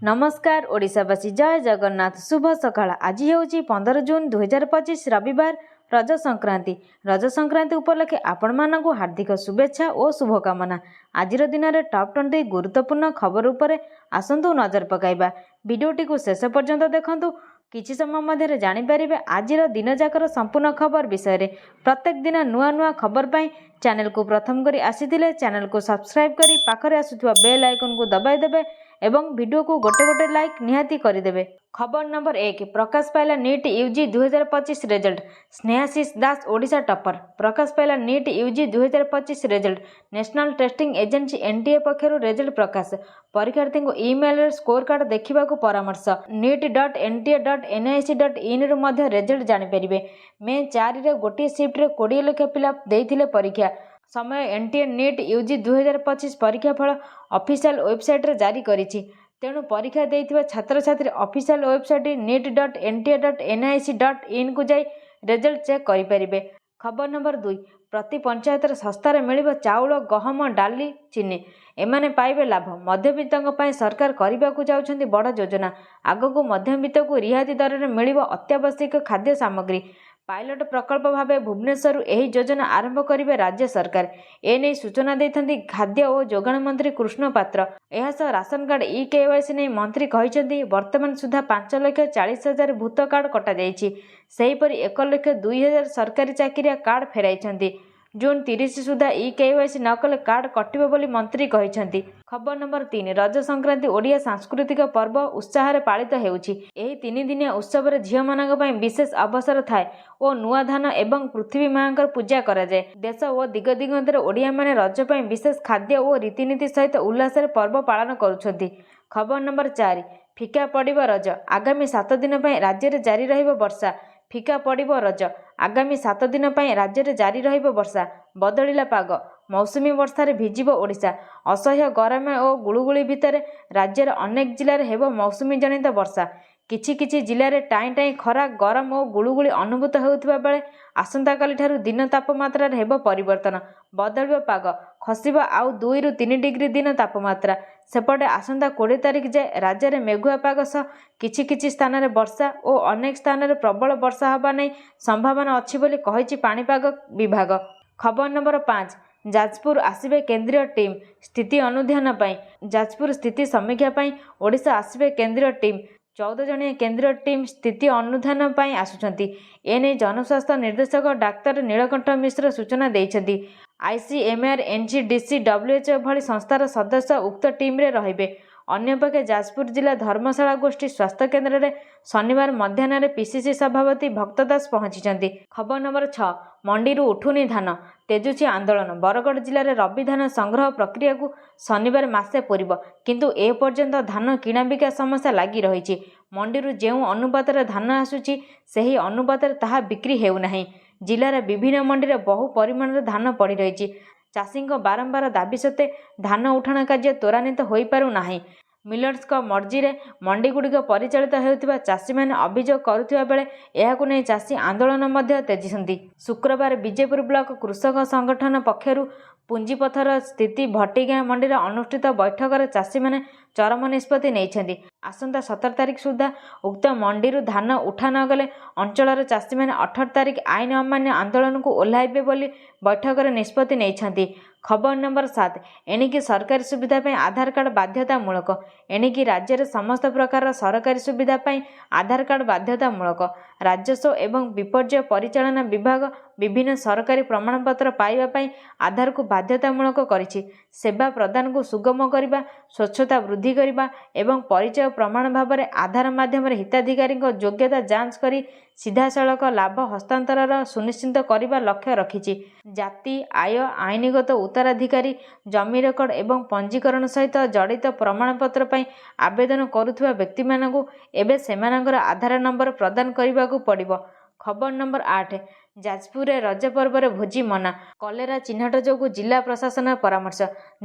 नमस्कार ओडिशावासी जय जगन्नाथ शुभ सकाळ। आज ହେଉଛି 15 जून 2025 रविवार रज संक्रांति उपलक्षे आपण मानकु हार्दिक शुभेच्छा और शुभकामना। आज दिन में टॉप 20 गुरुत्वपूर्ण खबर उपरे आसंतु नजर पकाइबा। वीडियोटी को शेष पर्यंत देखंतु। किछि समय मध्य जानिपारे आज दिन जाकर संपूर्ण खबर विषय रे। प्रत्येक दिन नुआ नुआ खबर पाई चैनल को प्रथम करी आसीथिले चैनल को सब्सक्राइब करी पाखरे आसुथुवा बेल आइकन को दबाई देबे एवं वीडियो को गोटे गोटे लाइक निहाती करिदेबे। खबर नंबर 1 प्रकाश पाइला NEET UG 2025 result. Snehashish Das Odisha topper. प्रकाश पाइला NEET UG 2025 result. National testing agency NTA पक्षरु रिजल्ट प्रकाश। परीक्षार्थी को ईमेल रे स्कोर कार्ड देखा परामर्श। NEET.NTA.nic.in रु मध्य रिजल्ट जानि परिबे। मे 4 रे गोटे शिफ्ट रे 20 लाख पिला देइथिले परीक्षा। समय एनटीए नीट यूजी 2025 परीक्षाफल ऑफिशियल वेबसाइट रे जारी करिछि। तेणु परीक्षा देइथिबा छात्र छात्री ऑफिशियल वेबसाइट NEET.NTA.nic.in को जाई रिजल्ट चेक करि परिबे। खबर नंबर 2 प्रति पंचायत सस्तार मिलिब चाउल गहम डाली चीनी एमाने पाइबे लाभ। मध्यवित्तों पाई सरकार करबाकू जाउछन्ती बड़ योजना। आगकू मध्यवित्त को रिहाती दर में मिलिब अत्यावश्यक खाद्य सामग्री। पायलट प्रकल्प भाव भुवनेश्वर एही योजना आरंभ करिवे राज्य सरकार। एने सूचना देइथन्ती खाद्य और जोगाण मंत्री कृष्ण पात्र। एहासह राशन कार्ड ई-केवाईसी नहीं मंत्री कहिसेंती वर्तमान सुधा 5,40,000 भूत कार्ड कटा जाइछि। सेहीपरि 1,02,000 सरकारी चाकरिया कार्ड फेराइछन्ती। जून 30 सुधा ई-केवाईसी न कले कार्ड कटिबो बोली मंत्री कहिसेंती। खबर नंबर 3 रज संक्रांति ओडिया सांस्कृतिक पर्व उत्साह पालित हेउछि। एही 3 दिनिया उत्सव रे झियो मानक पई विशेष अवसर थाए और नुआ धान एवं पृथ्वी मांकर पूजा करा जाए। देश और दिग दिगंतर ओडिया माने रज पई विशेष खाद्य और रीतिनीति सहित उल्लास रे पर्व पालन करुछन्ती। खबर नंबर 4 फिका पड़िबो रज। आगामी 7 दिन पई राज्य रे जारी रहिबो वर्षा। फिका पड़िबो रज। आगामी 7 दिन पई राज्य रे जारी रहिबो वर्षा। बदलिला पाग। मौसुमी वर्षा रे भिजिबो ओडिशा। असह्य गरम और गुळुगुळी भितर राज्यर अनेक जिल्ला रे हेबो मौसुमी जनित वर्षा। किछि किछि जिल्ला रे टाई टाई खरा गरम और गुळुगुळी अनुभूत हेउथिबा बेले आसंता काली ठारू दिन तापमात्रा रे हेबो परिवर्तन। बदलिबो पाग। खसिबो आउ 2 रु 3 डिग्री दिन तापमात्रा। सेपटे आसंता 20 तारिख जाए राज्य में मेघुआ पाग सह किछि किछि स्थान रे वर्षा और अनेक स्थान रे प्रबल वर्षा हबा नै संभावना अछि बोली कहिछि पाणीपाग विभाग। खबर नंबर 5 जाजपुर आसिबे केंद्रीय टीम स्थिति अनुध्यान पाई। जाजपुर स्थिति समीक्षा पाई ओडिशा आसिबे केंद्रीय टीम। 14 जणिया केंद्रीय टीम स्थिति अनुध्यान पाई आसुछन्ती। एने जनस्वास्थ्य निर्देशक डाक्तर नीलकंठ मिश्र सूचना देइछन्ती। ICMR NCDC WHO भली संस्थार सदस्य उक्त टीम रे रहिबे। अन्यपक्षे जाजपुर जिला धर्मशाला गोष्ठी स्वास्थ्य केन्द्र में शनिवार मध्याह्न PCC सभापति भक्त दास पहुंची। खबर नंबर 6 मंडी उठुनी धान तेजुची आंदोलन। बरगढ़ जिले में रबी धान संग्रह प्रक्रिया को शनिवार मासे पूर्व किंतु ए पर्यंत धान किणाबिका समस्या लगी रही। मंडी जो अनुपात धान आसूची सही अनुपात ताहा बिक्री हेउनाही। जिलार विभिन्न मंडी में बहु परिमाण धान पड़ रही। चाषी बारंबार दाबी सत्वे धान उठाण कार्य त्वरान्वित हो पारु नाही। मिलर्स मर्जी रे मंडी गुड़िक परिचालित हेउथिबा चाषी माने अभियोग करुथिबा बेले एहाकु नै चाषी आंदोलन मध्य तेजिसंती। शुक्रवार विजयपुर ब्लॉक कृषक संगठन पक्षरु पुंजीपथर स्थिति भट्टीगाँ मंडी अनुष्ठित बैठक में चाषी माने चरम निष्पत्ति नहीं। आसंता 17 तारिख सुधा उक्त मंडी धान उठा न गले अंचल चाषी माने 18 तारिख आईन अमान्य आंदोलन को ओह्लाइबे बोली बैठक में निष्पत्ति नहीं। खबर नंबर 7 एणिकी सरकारी सुविधा पाई आधार कार्ड बाध्यतामूलक। एणिकी राज्य में समस्त प्रकार सरकारी सुविधा पाई आधार कार्ड बाध्यतामूलक। राजस्व एवं विपर्यय परिचालना विभाग विभिन्न सरकारी प्रमाणपत्र पाइबा पाई आधार को बाध्यतामूलक करिछि। सेवा प्रदान को सुगम करने, स्वच्छता वृद्धि करने एवं परिचय प्रमाण भाव में आधार माध्यम हिताधिकारी योग्यता जांच करी सीधासलख लाभ हस्तांतर सुनिश्चित करने लक्ष्य रखिछि। जाति आय आईनगत उत्तराधिकारी जमी रेकर्ड एवं पंजीकरण सहित जड़ित प्रमाणपत्र पाई आवेदन करुथुवा व्यक्ति मानकु एबे सेमानकर आधार नंबर प्रदान करने को पड़िबो। खबर नंबर 8 ଯାଜପୁରରେ ରଜ ପର୍ବରେ ଭୋଜି ମନା, କଲେରା ଚିହ୍ନଟ ଯୋଗୁଁ ଜିଲ୍ଲା ପ୍ରଶାସନର ପରାମର୍ଶ।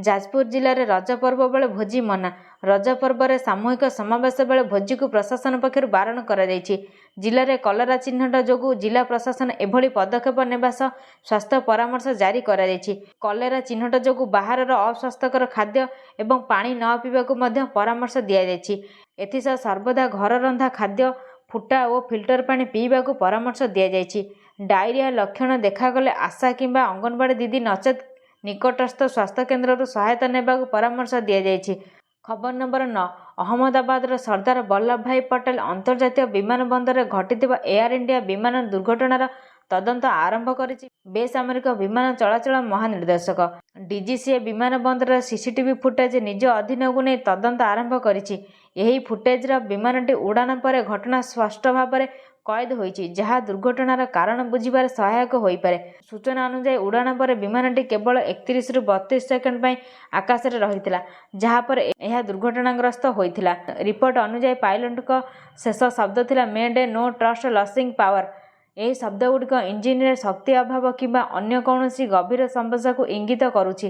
ଯାଜପୁର ଜିଲ୍ଲାରେ ରଜ ପର୍ବ ବେଳେ ଭୋଜି ମନା। ରଜ ପର୍ବରେ ସାମୂହିକ ସମାବେଶ ବେଳେ ଭୋଜିକୁ ପ୍ରଶାସନ ପକ୍ଷରୁ ବାରଣ କରାଯାଇଛି। ଜିଲ୍ଲାରେ କଲେରା ଚିହ୍ନଟ ଯୋଗୁଁ ଜିଲ୍ଲା ପ୍ରଶାସନ ଏଭଳି ପଦକ୍ଷେପ ନେବା ସହ ସ୍ୱାସ୍ଥ୍ୟ ପରାମର୍ଶ ଜାରି କରାଯାଇଛି। କଲେରା ଚିହ୍ନଟ ଯୋଗୁଁ ବାହାରର ଅସ୍ୱାସ୍ଥ୍ୟକର ଖାଦ୍ୟ ଏବଂ ପାଣି ନ ପିଇବାକୁ ମଧ୍ୟ ପରାମର୍ଶ ଦିଆଯାଇଛି। ଏଥିସହ ସର୍ବଦା ଘର ରନ୍ଧା ଖାଦ୍ୟ, ଫୁଟା ଓ ଫିଲ୍ଟର ପାଣି ପିଇବାକୁ ପରାମର୍ଶ ଦିଆଯାଇଛି। ଡାଇରିଆ ଲକ୍ଷଣ ଦେଖାଗଲେ ଆଶା କିମ୍ବା ଅଙ୍ଗନବାଡ଼ି ଦିଦି ନଚେତ୍ ନିକଟସ୍ଥ ସ୍ୱାସ୍ଥ୍ୟକେନ୍ଦ୍ରରୁ ସହାୟତା ନେବାକୁ ପରାମର୍ଶ ଦିଆଯାଇଛି। ଖବର ନମ୍ବର 9, ଅହମ୍ମଦାବାଦର ସର୍ଦ୍ଦାର ବଲ୍ଲଭ ଭାଇ ପଟେଲ ଅନ୍ତର୍ଜାତୀୟ ବିମାନ ବନ୍ଦରରେ ଘଟିଥିବା ଏୟାର ଇଣ୍ଡିଆ ବିମାନ ଦୁର୍ଘଟଣାର ତଦନ୍ତ ଆରମ୍ଭ କରିଛି ବେସାମରିକ ବିମାନ ଚଳାଚଳ ମହାନିର୍ଦ୍ଦେଶକ। ଡିଜିସିଏ ବିମାନ ବନ୍ଦରର ସିସିଟିଭି ଫୁଟେଜ ନିଜ ଅଧୀନକୁ ନେଇ ତଦନ୍ତ ଆରମ୍ଭ କରିଛି। ଏହି ଫୁଟେଜର ବିମାନଟି ଉଡ଼ାଣ ପରେ ଘଟଣା ସ୍ପଷ୍ଟ ଭାବରେ କଏଦ ହୋଇଛି, ଯାହା ଦୁର୍ଘଟଣାର କାରଣ ବୁଝିବାରେ ସହାୟକ ହୋଇପାରେ। ସୂଚନା ଅନୁଯାୟୀ ଉଡ଼ାଣ ପରେ ବିମାନଟି କେବଳ 31ରୁ 32 ସେକେଣ୍ଡ ପାଇଁ ଆକାଶରେ ରହିଥିଲା, ଯାହାପରେ ଏହା ଦୁର୍ଘଟଣାଗ୍ରସ୍ତ ହୋଇଥିଲା। ରିପୋର୍ଟ ଅନୁଯାୟୀ ପାଇଲଟଙ୍କ ଶେଷ ଶବ୍ଦ ଥିଲା mayday no thrust losing power. ଏହି ଶବ୍ଦଗୁଡ଼ିକ ଇଞ୍ଜିନରେ ଶକ୍ତି ଅଭାବ କିମ୍ବା ଅନ୍ୟ କୌଣସି ଗଭୀର ସମସ୍ୟାକୁ ଇଙ୍ଗିତ କରୁଛି,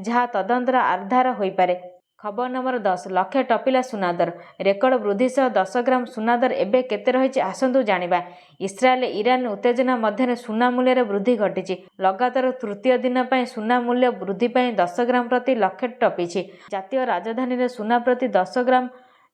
ଯାହା ତଦନ୍ତର ଆଧାର ହୋଇପାରେ। ଖବର ନମ୍ବର 10, ଲକ୍ଷେ ଟପିଲା ସୁନାଦର। ରେକର୍ଡ ବୃଦ୍ଧି ସହ 10 ଗ୍ରାମ ସୁନାଦର ଏବେ କେତେ ରହିଛି ଆସନ୍ତୁ ଜାଣିବା। ଇସ୍ରାଏଲ ଇରାନ ଉତ୍ତେଜନା ମଧ୍ୟରେ ସୁନା ମୂଲ୍ୟରେ ବୃଦ୍ଧି ଘଟିଛି। ଲଗାତାର ତୃତୀୟ ଦିନ ପାଇଁ ସୁନା ମୂଲ୍ୟ ବୃଦ୍ଧି ପାଇ 10 ଗ୍ରାମ ପ୍ରତି ଲକ୍ଷେ ଟପିଛି। ଜାତୀୟ ରାଜଧାନୀରେ ସୁନା ପ୍ରତି 10 ଗ୍ରାମ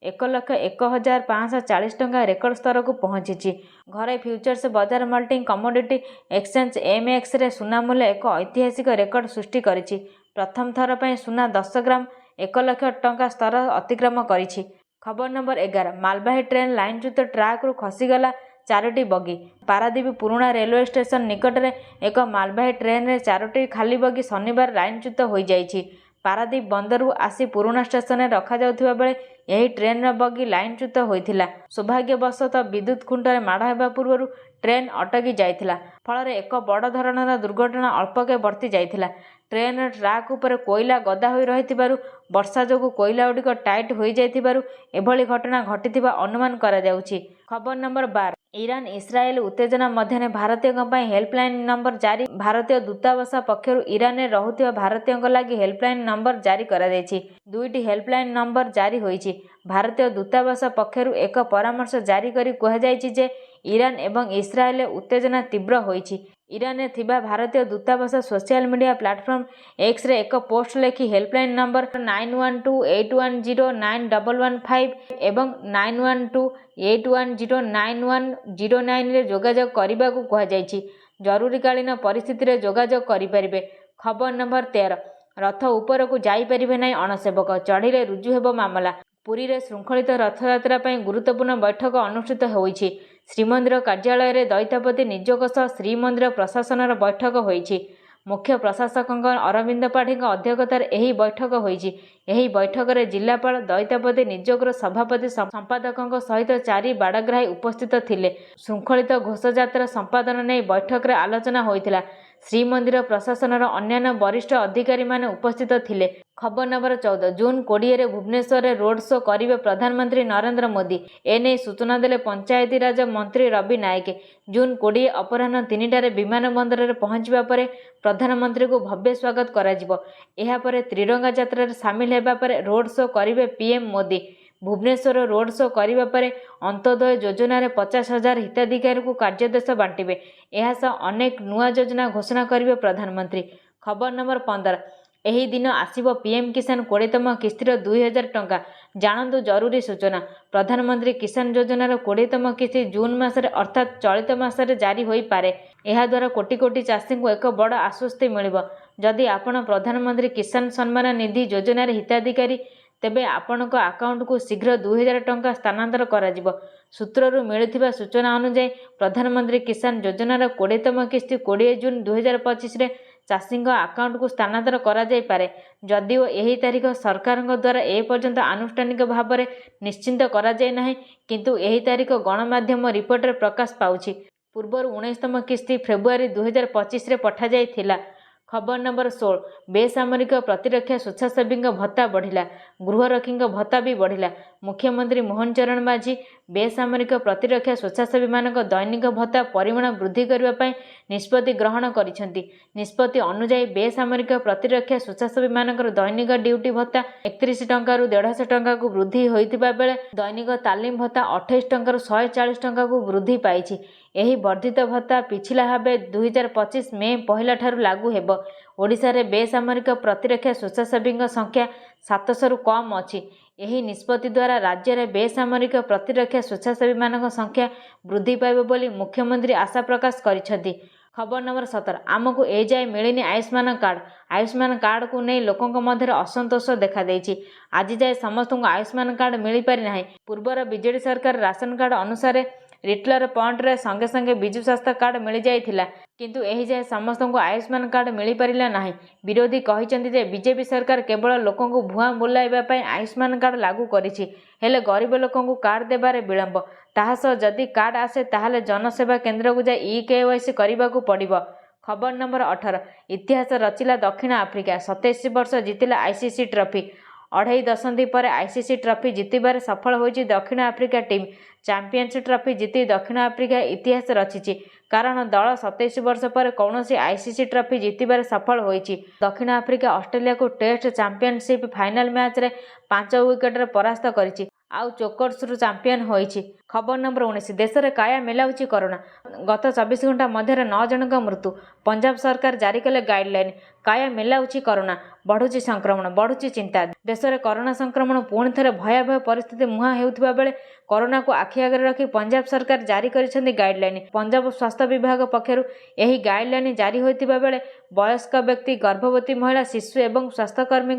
1,01,540 ଟଙ୍କା ରେକର୍ଡ ସ୍ତରକୁ ପହଞ୍ଚିଛି। ଘରୋଇ ଫ୍ୟୁଚର୍ସ ବଜାର ମଲ୍ଟି କମୋଡିଟି ଏକ୍ସଚେଞ୍ଜ MX-ରେ ସୁନା ମୂଲ୍ୟ ଏକ ଐତିହାସିକ ରେକର୍ଡ ସୃଷ୍ଟି କରିଛି। ପ୍ରଥମ ଥର ପାଇଁ ସୁନା 10 ଗ୍ରାମ 1 ଲକ୍ଷ ଟଙ୍କା ସ୍ତର ଅତିକ୍ରମ କରିଛି। ଖବର ନମ୍ବର 11, ମାଲବାହୀ ଟ୍ରେନ୍ ଲାଇନଚ୍ୟୁତ ଟ୍ରାକ୍ରୁ ଖସିଗଲା 4ଟି ବଗି। ପାରାଦୀପ ପୁରୁଣା ରେଲୱେ ଷ୍ଟେସନ ନିକଟରେ ଏକ ମାଲବାହୀ ଟ୍ରେନରେ 4ଟି ଖାଲି ବଗି ଶନିବାର ଲାଇନଚ୍ୟୁତ ହୋଇଯାଇଛି। ପାରାଦୀପ ବନ୍ଦରରୁ ଆସି ପୁରୁଣା ଷ୍ଟେସନରେ ରଖାଯାଉଥିବା ବେଳେ ଏହି ଟ୍ରେନ୍ର ବଗି ଲାଇନଚ୍ୟୁତ ହୋଇଥିଲା। ସୌଭାଗ୍ୟବଶତଃ ବିଦ୍ୟୁତ ଖୁଣ୍ଟରେ ମାଡ଼ ହେବା ପୂର୍ବରୁ ଟ୍ରେନ୍ ଅଟକି ଯାଇଥିଲା, ଫଳରେ ଏକ ବଡ଼ ଧରଣର ଦୁର୍ଘଟଣା ଅଳ୍ପକେ ବର୍ତ୍ତି ଯାଇଥିଲା। ଟ୍ରେନ୍ର ଟ୍ରାକ୍ ଉପରେ କୋଇଲା ଗଦା ହୋଇ ରହିଥିବାରୁ ବର୍ଷା ଯୋଗୁଁ କୋଇଲାଗୁଡ଼ିକ ଟାଇଟ୍ ହୋଇଯାଇଥିବାରୁ ଏଭଳି ଘଟଣା ଘଟିଥିବା ଅନୁମାନ କରାଯାଉଛି। ଖବର ନମ୍ବର 12, ଇରାନ ଇସ୍ରାଏଲ ଉତ୍ତେଜନା ମଧ୍ୟରେ ଭାରତୀୟଙ୍କ ପାଇଁ ହେଲ୍ପଲାଇନ ନମ୍ବର ଜାରି। ଭାରତୀୟ ଦୂତାବାସ ପକ୍ଷରୁ ଇରାନରେ ରହୁଥିବା ଭାରତୀୟଙ୍କ ଲାଗି ହେଲ୍ପଲାଇନ ନମ୍ବର ଜାରି କରାଯାଇଛି। 2ଟି ହେଲ୍ପଲାଇନ ନମ୍ବର ଜାରି ହୋଇଛି। ଭାରତୀୟ ଦୂତାବାସ ପକ୍ଷରୁ ଏକ ପରାମର୍ଶ ଜାରି କରି କୁହାଯାଇଛି ଯେ ଇରାନ ଏବଂ ଇସ୍ରାଏଲରେ ଉତ୍ତେଜନା ତୀବ୍ର ହୋଇଛି। ଇରାନରେ ଥିବା ଭାରତୀୟ ଦୂତାବାସ ସୋସିଆଲ ମିଡ଼ିଆ ପ୍ଲାଟଫର୍ମ Xରେ ଏକ ପୋଷ୍ଟ ଲେଖି ହେଲ୍ପଲାଇନ ନମ୍ବର 9128109115 ଏବଂ 9128109109ରେ ଯୋଗାଯୋଗ କରିବାକୁ କୁହାଯାଇଛି। ଜରୁରୀକାଳୀନ ପରିସ୍ଥିତିରେ ଯୋଗାଯୋଗ କରିପାରିବେ। ଖବର ନମ୍ବର 13, ରଥ ଉପରକୁ ଯାଇପାରିବେ ନାହିଁ ଅଣସେବକ, ଚଢ଼ିଲେ ରୁଜୁ ହେବ ମାମଲା। ପୁରୀରେ ଶୃଙ୍ଖଳିତ ରଥଯାତ୍ରା ପାଇଁ ଗୁରୁତ୍ୱପୂର୍ଣ୍ଣ ବୈଠକ ଅନୁଷ୍ଠିତ ହୋଇଛି। ଶ୍ରୀମନ୍ଦିର କାର୍ଯ୍ୟାଳୟରେ ଦଇତାପତି ନିଯୋଗ ସହ ଶ୍ରୀମନ୍ଦିର ପ୍ରଶାସନର ବୈଠକ ହୋଇଛି। ମୁଖ୍ୟ ପ୍ରଶାସକଙ୍କ ଅରବିନ୍ଦ ପାଢ଼ୀଙ୍କ ଅଧ୍ୟକ୍ଷତାରେ ଏହି ବୈଠକ ହୋଇଛି। ଏହି ବୈଠକରେ ଜିଲ୍ଲାପାଳ, ଦଇତାପତି ନିଯୋଗର ସଭାପତି, ସମ୍ପାଦକଙ୍କ ସହିତ 4 ବାଡ଼ଗ୍ରାହୀ ଉପସ୍ଥିତ ଥିଲେ। ଶୃଙ୍ଖଳିତ ଘୋଷଯାତ୍ରା ସମ୍ପାଦନ ନେଇ ବୈଠକରେ ଆଲୋଚନା ହୋଇଥିଲା। ଶ୍ରୀମନ୍ଦିର ପ୍ରଶାସନର ଅନ୍ୟାନ୍ୟ ବରିଷ୍ଠ ଅଧିକାରୀମାନେ ଉପସ୍ଥିତ ଥିଲେ। ଖବର ନମ୍ବର 14, ଜୁନ୍ 20ରେ ଭୁବନେଶ୍ୱରରେ ରୋଡ୍ ଶୋ କରିବେ ପ୍ରଧାନମନ୍ତ୍ରୀ ନରେନ୍ଦ୍ର ମୋଦି। ଏନେଇ ସୂଚନା ଦେଲେ ପଞ୍ଚାୟତିରାଜ ମନ୍ତ୍ରୀ ରବି ନାୟକ। ଜୁନ୍ 20 ଅପରାହ୍ନ 3ଟାରେ ବିମାନ ବନ୍ଦରରେ ପହଞ୍ଚିବା ପରେ ପ୍ରଧାନମନ୍ତ୍ରୀଙ୍କୁ ଭବ୍ୟ ସ୍ୱାଗତ କରାଯିବ। ଏହାପରେ ତ୍ରିରଙ୍ଗା ଯାତ୍ରାରେ ସାମିଲ ହେବା ପରେ ରୋଡ୍ ଶୋ କରିବେ PM Modi. Bhubaneswar road show କରିବା ପରେ ଅନ୍ତୋଦୟ ଯୋଜନାରେ 50,000 ହିତାଧିକାରୀଙ୍କୁ କାର୍ଯ୍ୟଦେଶ ବାଣ୍ଟିବେ। ଏହାସହ ଅନେକ ନୂଆ ଯୋଜନା ଘୋଷଣା କରିବେ ପ୍ରଧାନମନ୍ତ୍ରୀ। ଖବର ନମ୍ବର 15, ଏହି ଦିନ ଆସିବ PM କିଷାନ 20ତମ କିସ୍ତିର 2,000 ଟଙ୍କା। ଜାଣନ୍ତୁ ଜରୁରୀ ସୂଚନା। ପ୍ରଧାନମନ୍ତ୍ରୀ କିଷାନ ଯୋଜନାର 20ତମ କିସ୍ତି ଜୁନ୍ ମାସରେ ଅର୍ଥାତ୍ ଚଳିତ ମାସରେ ଜାରି ହୋଇପାରେ। ଏହାଦ୍ୱାରା କୋଟି କୋଟି ଚାଷୀଙ୍କୁ ଏକ ବଡ଼ ଆଶ୍ୱସ୍ତି ମିଳିବ। ଯଦି ଆପଣ ପ୍ରଧାନମନ୍ତ୍ରୀ କିଷାନ ସମ୍ମାନ ନିଧି ଯୋଜନାରେ ହିତାଧିକାରୀ, ତେବେ ଆପଣଙ୍କ ଆକାଉଣ୍ଟକୁ ଶୀଘ୍ର 2,000 ଟଙ୍କା ସ୍ଥାନାନ୍ତର କରାଯିବ। ସୂତ୍ରରୁ ମିଳିଥିବା ସୂଚନା ଅନୁଯାୟୀ ପ୍ରଧାନମନ୍ତ୍ରୀ କିଷାନ ଯୋଜନାର 20ତମ କିସ୍ତି 20 ଜୁନ୍ 2025ରେ ଚାଷୀଙ୍କ ଆକାଉଣ୍ଟକୁ ସ୍ଥାନାନ୍ତର କରାଯାଇପାରେ। ଯଦିଓ ଏହି ତାରିଖ ସରକାରଙ୍କ ଦ୍ୱାରା ଏପର୍ଯ୍ୟନ୍ତ ଆନୁଷ୍ଠାନିକ ଭାବରେ ନିଶ୍ଚିତ କରାଯାଇ ନାହିଁ, କିନ୍ତୁ ଏହି ତାରିଖ ଗଣମାଧ୍ୟମ ରିପୋର୍ଟରେ ପ୍ରକାଶ ପାଉଛି। ପୂର୍ବରୁ 19ତମ କିସ୍ତି ଫେବୃଆରୀ 2025ରେ ପଠାଯାଇଥିଲା। ଖବର ନମ୍ବର 16, ବେସାମରିକ ପ୍ରତିରକ୍ଷା ସ୍ୱେଚ୍ଛାସେବୀଙ୍କ ଭତ୍ତା ବଢ଼ିଲା, ଗୃହରକ୍ଷୀଙ୍କ ଭତ୍ତା ବି ବଢ଼ିଲା। मुख्यमंत्री मोहन चरण माझी बेसामरिक प्रतिरक्षा स्वेच्छासेवी दैनिक भत्ता परिमाण वृद्धि करने निष्पत्ति ग्रहण करिसेंति। निष्पत्ति अनुसार बेसामरिक प्रतिरक्षा स्वेच्छासेवी दैनिक ड्यूटी भत्ता 31 टंका रु 150 टंका को वृद्धि होइतिबा बेले दैनिक तालीम भत्ता 28 टंका रु 140 टंका को वृद्धि पाइछि। एही वर्धित भत्ता पिछला भावे 2025 मे 1 ठारू लागू हेब। ओडिशा रे बेसामरिक प्रतिरक्षा स्वेच्छासेवी संख्या 700 रु कम अछि। एही निष्पत्ति द्वारा राज्य में बेसामरिक प्रतिरक्षा स्वेच्छासेवी संख्या वृद्धि पाइब बोली मुख्यमंत्री आशा प्रकाश करिसेंति। खबर नंबर 17 आमको ए जाए मिलनी आयुष्मान कार्ड। आयुष्मान कार्ड को नहीं लोकों मध्य असंतोष देखा देछि। आज जाए समस्त को आयुष्मान कार्ड मिल पारि नाही। पूर्वर बीजेडी सरकार राशन कार्ड अनुसार रिटेलर पॉइंट रे संगे संगे बिजु स्वास्थ्य कार्ड मिल जाइथिला, किंतु एही जाए समस्त को आयुष्मान कार्ड मिल पारिला नाही। विरोधी कहिसेंति जे बीजेपी सरकार केवल लोकों को भुआ बुलाइबा पई आयुष्मान कार्ड लागू करिछि, हेले गरीब लोकों को कार्ड देबारे विलंब। ताहास जदि कार्ड आसे ताहले जनसेवा केंद्र को जाई ई-केवाईसी करबाकू पड़िबो। खबर नंबर 18 इतिहास रचिला दक्षिण आफ्रिका। 27 वर्ष जीतिला आईसीसी ट्रॉफी। 2.5 दशंधि पर आईसीसी ट्रॉफी जीतबार सफल होइछि दक्षिण आफ्रिका टीम। चैंपियंस ट्रॉफी जीति दक्षिण आफ्रिका इतिहास रचिछि, कारण दल 27 वर्ष पर कौनसी आईसीसी ट्रॉफी जीतबार सफल होइछि। दक्षिण आफ्रिका ऑस्ट्रेलिया को टेस्ट चैंपियनशिप फाइनल मैच रे 5 विकेट रे परास्त करिछि, आउ चोकर्स रु चैंपियन होइछि। खबर नंबर 19 देश में काया मेलाउछि कोरोना। गत 24 घंटा मध्य 9 जनक मृत्यु। पंजाब सरकार जारी कले गाइडलाइन। काया मेलाउछि कोरोना, बढ़ुछि संक्रमण, बढ़ुछि चिंता। देश में कोरोना संक्रमण पुणी थे भयावह परिस्थिति मुहां हेउथिबा बेले कोरोना को आखि आगे रखी पंजाब सरकार जारी करिसेंति गाइडलाइन। पंजाब स्वास्थ्य विभाग पक्षरु एही गाइडलाइन जारी होइतिबा बेले वयस्क व्यक्ति, गर्भवती महिला, शिशु एवं स्वास्थ्यकर्मी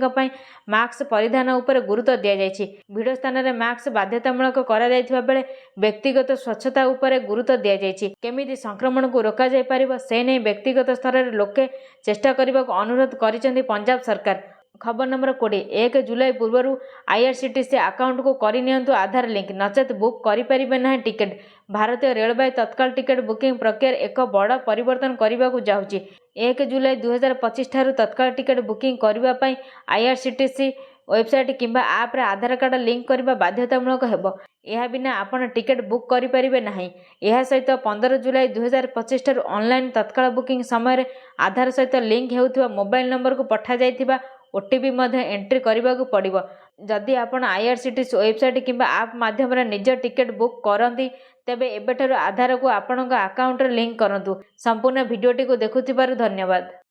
मास्क परिधान उपर गुरुत्व दिया जायछि। भिड़ स्थान में मास्क बाध्यतामूलक करा जायथिबा बेले व्यक्तिगत स्वच्छता उपर गुरुत्व दिया जायछि। केमिति संक्रमण को रोका जाय पारिबो से नै व्यक्तिगत स्तर रे लोके चेष्टा करबाक अनुरोध करिसेंति पंजाब सरकार। खबर नंबर 20 1 जुलाई पूर्व आईआरसीटीसी अकाउंट को करनियंतु आधार लिंक, नचेत बुक करिपारिबे नाही टिकेट। भारतीय रेलवे तत्काल टिकेट बुकिंग प्रक्रिया एक बड़ परिवर्तन करने को जाउछि। 1 जुलाई 2025 ठारू तत्काल टिकेट बुकिंग करबा पई आईआरसीटीसी वेबसाइट किंबा आप रे आधार कार्ड लिंक करबा बाध्यतामूलक हेबो। यह बिना आपण टिकेट बुक करिपारिबे नाही। यह सहित 15 जुलाई 2025 ठारू ऑनलाइन तत्काल बुकिंग समय आधार सहित लिंक हेउथिबा मोबाइल नंबर को पठा जाइथिबा ओटीपी मध्य एंट्री करबाकू पड़िबो। जदि आपण आईआरसीटीसी वेबसाइट किंबा आप माध्यम रे निज टिकेट बुक करंती तेबे एबेठारू आधार को आपणक अकाउंट रे लिंक करंतु। संपूर्ण वीडियोटी को देखुथिबारु धन्यवाद।